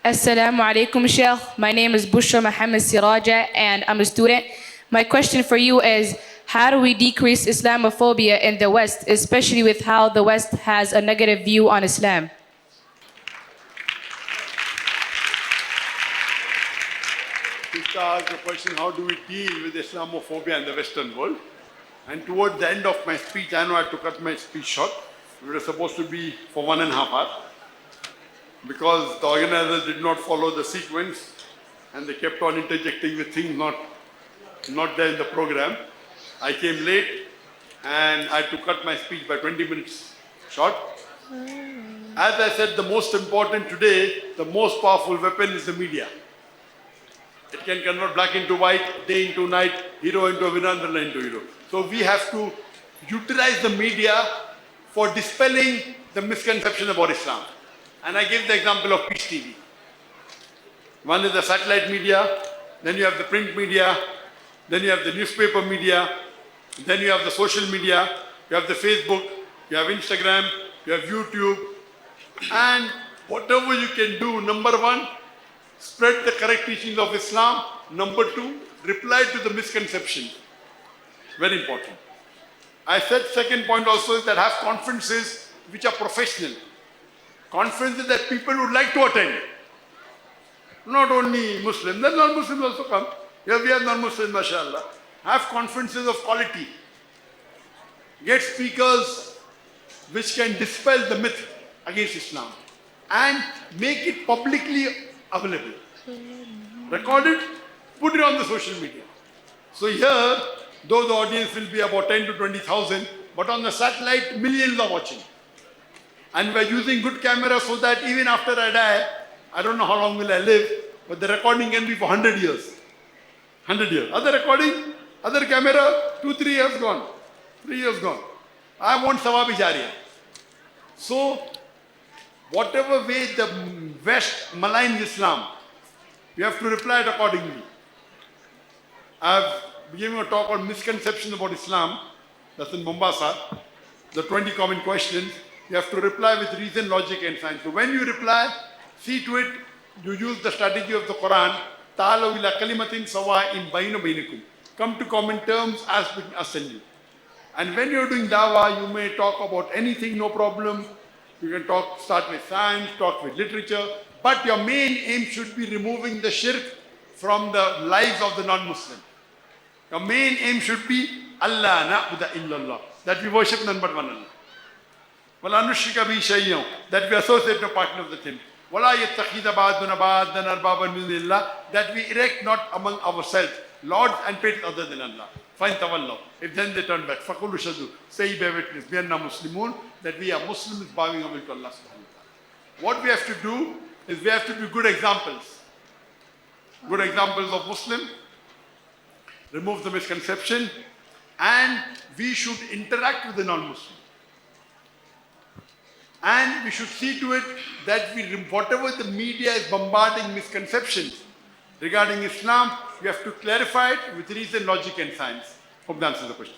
Assalamu alaikum, Sheikh. My name is Bushra Muhammad Siraja, and I'm a student. My question for you is, how do we decrease Islamophobia in the West, especially with how the West has a negative view on Islam? Sister asked the question, how do we deal with Islamophobia in the Western world? And towards the end of my speech, I know I had to cut my speech short. It was supposed to be for 1.5 hours. Because the organizers did not follow the sequence and they kept on interjecting with things not there in the program. I came late and I had to cut my speech by 20 minutes short. As I said, the most important today, the most powerful weapon is the media. It can convert black into white, day into night, hero into a villain, villain into hero. So we have to utilize the media for dispelling the misconception about Islam. And I give the example of Peace TV. One is the satellite media, then you have the print media, then you have the newspaper media, then you have the social media, you have the Facebook, you have Instagram, you have YouTube, and whatever you can do, number one, spread the correct teachings of Islam. Number two, reply to the misconception. Very important. I said second point also is that have conferences which are professional. Conferences that people would like to attend. Not only Muslims, then non-Muslims also come. Here we have non-Muslims, mashallah. Have conferences of quality. Get speakers which can dispel the myth against Islam and make it publicly available. Record it, put it on the social media. So here, though the audience will be about 10 to 20,000, but on the satellite, millions are watching. And we're using good cameras so that even after I die, I don't know how long will I live, but the recording can be for 100 years. 100 years. Other recording, other camera, 2-3 years gone. 3 years gone. I want Sawabi Jariya. So, whatever way the West maligns Islam, we have to reply it accordingly. I've given a talk on misconceptions about Islam. That's in Mombasa. The 20 common questions. You have to reply with reason, logic and science. So when you reply, see to it, you use the strategy of the Quran. Ta'alaw ila kalimatin sawa'in bayna bainakum. Come to common terms as between us and you. And when you're doing dawah, you may talk about anything, no problem. You can start with science, talk with literature. But your main aim should be removing the shirk from the lives of the non-Muslim. Your main aim should be Allah na'budu illallah. That we worship none but one Allah. وَلَا نُشْرِكَ بِهِ شَيْئًا, that we associate no partner with him. وَلَا يَتَّخِذَ بَعْضُنَا بَعْضًا أَرْبَابًا مِنْ دُونِ اللَّهِ, that we erect not among ourselves lords and pets other than Allah. فَإِنْ تَوَلَّوْا, if then they turn back, فَقُولُوا شَهِدُوا, say bear witness, بِأَنَّا مُسْلِمُونَ, that we are Muslims bowing our will to Allah subhanahu wa ta'ala. What we have to do is we have to be good examples. Good examples of Muslim, remove the misconception, and we should interact with the non-Muslim. And we should see to it that whatever the media is bombarding misconceptions regarding Islam, we have to clarify it with reason, logic and science. Hope that answers the question.